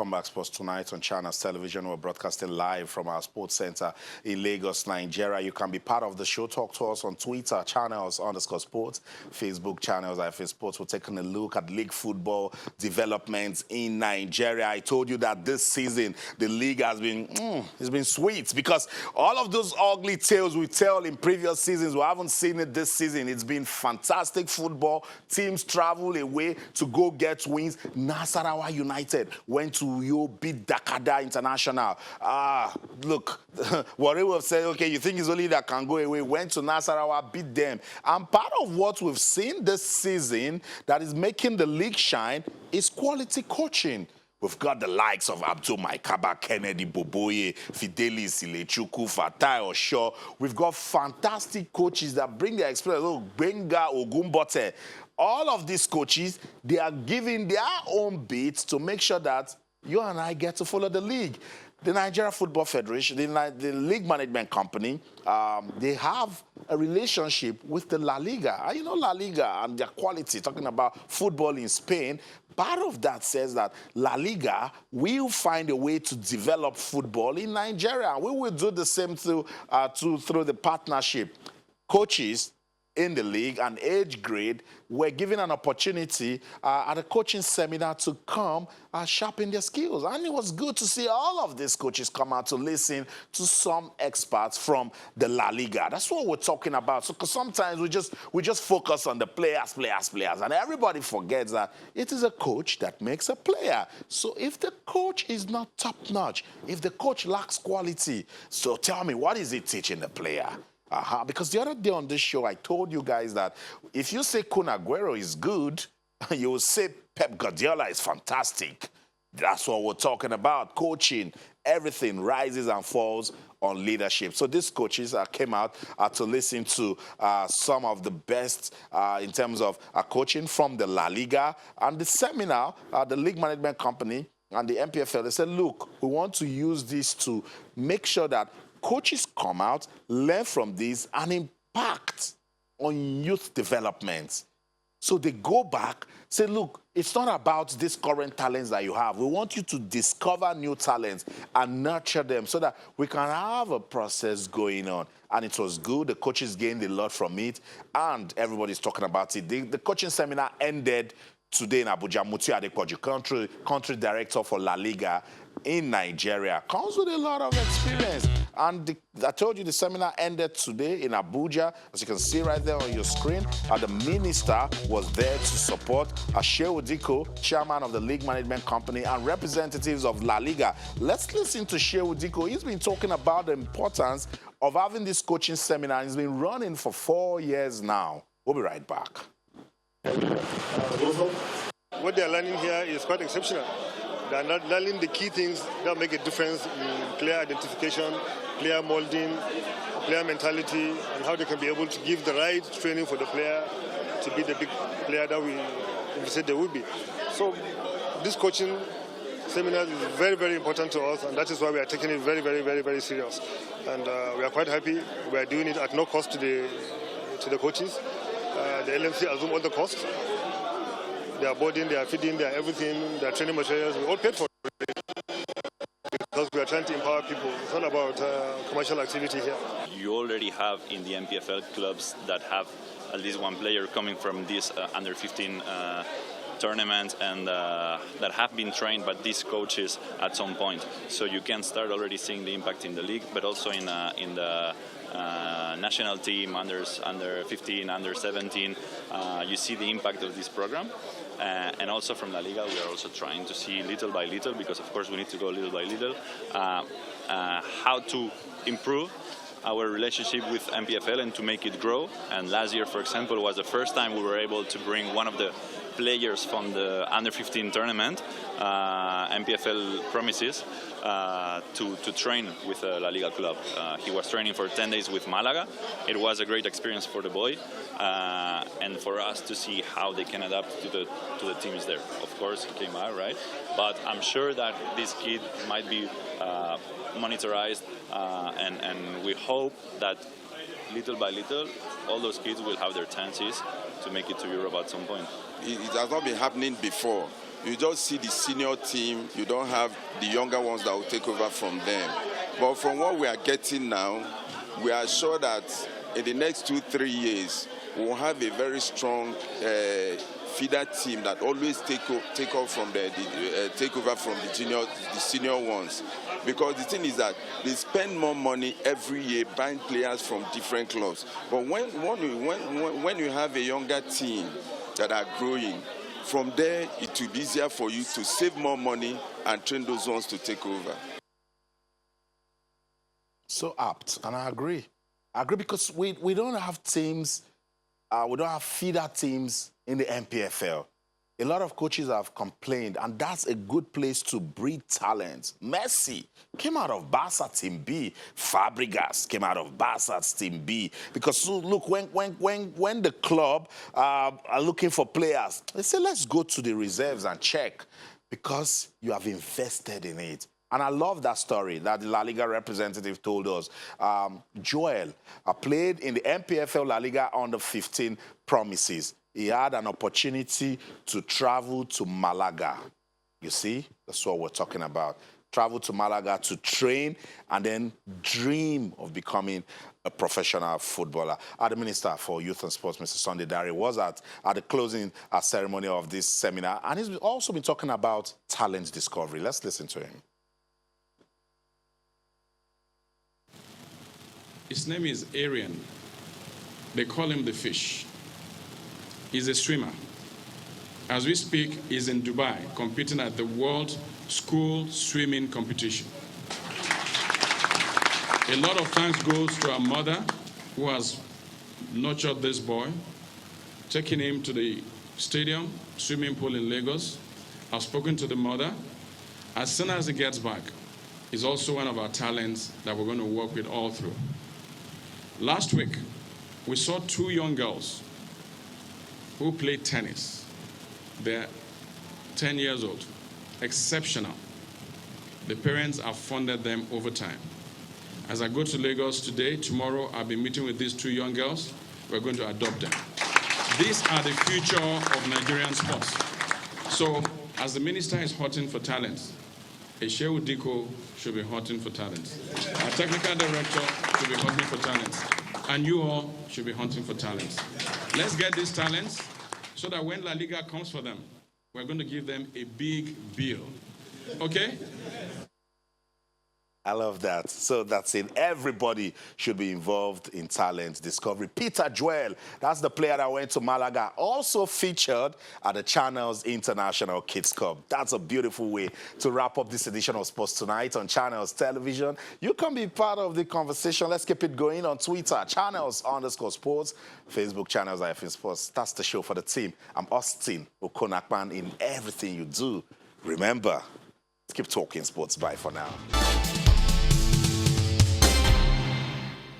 welcome back. Sports Tonight on Channels Television. We're broadcasting live from our sports center in Lagos, Nigeria. You can be part of the show. Talk to us on Twitter, channels_sports, Facebook channels, IFA Sports. We're taking a look at league football developments in Nigeria. I told you that this season, the league has been, it's been sweet because all of those ugly tales we tell in previous seasons, we haven't seen it this season. It's been fantastic football. Teams travel away to go get wins. Nasarawa United went to beat Dakada International. Look, Warri will say, okay, you think it's only that can go away. Went to Nasarawa, beat them. And part of what we've seen this season that is making the league shine is quality coaching. We've got the likes of Abdul Maikaba, Kennedy Boboye, Fidelis Ilechukwu, Fatai Osho. We've got fantastic coaches that bring their experience. Look, Benga Ogumbote. All of these coaches, they are giving their own bits to make sure that you and I get to follow the league. The Nigeria Football Federation, the league management company, they have a relationship with the La Liga. And you know La Liga and their quality, talking about football in Spain, part of that says that La Liga will find a way to develop football in Nigeria. We will do the same through the partnership. Coaches in the league and age grade were given an opportunity at a coaching seminar to come sharpen their skills. And it was good to see all of these coaches come out to listen to some experts from the La Liga. That's what we're talking about. So, because sometimes we just focus on the players, and everybody forgets that it is a coach that makes a player. So if the coach is not top-notch, if the coach lacks quality, so tell me, what is he teaching the player? Because the other day on this show, I told you guys that if you say Kun Aguero is good, you will say Pep Guardiola is fantastic. That's what we're talking about. Coaching, everything rises and falls on leadership. So these coaches came out to listen to some of the best in terms of coaching from the La Liga. And the seminar, the league management company and the NPFL, they said, look, we want to use this to make sure that coaches come out, learn from this, and impact on youth development. So they go back, say, look, it's not about these current talents that you have. We want you to discover new talents and nurture them so that we can have a process going on. And it was good. The coaches gained a lot from it, and everybody's talking about it. The coaching seminar ended today in Abuja. Mutiu Adepoju, country director for La Liga in Nigeria, comes with a lot of experience. And I told you the seminar ended today in Abuja. As you can see right there on your screen, the minister was there to support Shehu Diko, chairman of the league management company, and representatives of La Liga. Let's listen to Shehu Diko. He's been talking about the importance of having this coaching seminar. He's been running for 4 years now. We'll be right back. What they're learning here is quite exceptional. They're not learning the key things that make a difference in player identification, player molding, player mentality, and how they can be able to give the right training for the player to be the big player that we said they would be. So this coaching seminar is very, very important to us, and that is why we are taking it very, very, very, very serious. And we are quite happy. We are doing it at no cost to the coaches. The LMC assume all the costs. Their boarding, their feeding, their everything, their training materials, we all paid for it because we are trying to empower people. It's not about commercial activity here. You already have in the NPFL clubs that have at least one player coming from this under-15 tournament and that have been trained by these coaches at some point. So you can start already seeing the impact in the league, but also in the national team, under 15, under 17, you see the impact of this program. And also from La Liga, we are also trying to see little by little, because of course we need to go little by little, how to improve our relationship with NPFL and to make it grow. And last year, for example, was the first time we were able to bring one of the players from the under-15 tournament, NPFL promises, to train with a La Liga club. He was training for 10 days with Malaga. It was a great experience for the boy, and for us to see how they can adapt to the teams there. Of course, he came out, right? But I'm sure that this kid might be monitorized, and we hope that little by little, all those kids will have their chances to make it to Europe at some point. It has not been happening before. you just see the senior team. You don't have the younger ones that will take over from them. But from what we are getting now, we are sure that in the next 2-3 years, we'll have a very strong feeder team that always take over from the senior ones. Because the thing is that they spend more money every year buying players from different clubs. But when you have a younger team that are growing, from there it will be easier for you to save more money and train those ones to take over. So apt, and I agree. I agree because we don't have teams, we don't have feeder teams in the NPFL. A lot of coaches have complained, and that's a good place to breed talent. Messi came out of Barca Team B. Fabregas came out of Barca Team B. Because look, when the club are looking for players, they say, let's go to the reserves and check, because you have invested in it. And I love that story that the La Liga representative told us. Joel played in the NPFL-La Liga under 15 promises. He had an opportunity to travel to Malaga. You see, that's what we're talking about. Travel to Malaga to train and then dream of becoming a professional footballer. The Minister for Youth and Sports, Mr. Sunday Dare, was at the closing ceremony of this seminar, and he's also been talking about talent discovery. Let's listen to him. His name is Arian. They call him the fish. He's a swimmer. As we speak, he's in Dubai competing at the World School Swimming Competition. A lot of thanks goes to our mother, who has nurtured this boy, taking him to the stadium, swimming pool in Lagos. I've spoken to the mother. As soon as he gets back, he's also one of our talents that we're going to work with all through. Last week, we saw 2 young girls who played tennis. They're 10 years old. Exceptional. The parents have funded them over time. As I go to Lagos today, tomorrow, I'll be meeting with these 2 young girls. We're going to adopt them. These are the future of Nigerian sports. So, as the minister is hunting for talents, Eshewu Diko should be hunting for talents. Our technical director should be hunting for talents. And you all should be hunting for talents. Let's get these talents so that when La Liga comes for them, we're going to give them a big bill. Okay? I love that. So that's it. Everybody should be involved in talent discovery. Peter Joel, that's the player that went to Malaga, also featured at the Channels International Kids Cup. That's a beautiful way to wrap up this edition of Sports Tonight on Channels Television. You can be part of the conversation. Let's keep it going on Twitter, Channels_Sports, Facebook, Channels-Sports. That's the show for the team. I'm Austin Okonakman in everything you do. Remember, let's keep talking sports. Bye for now.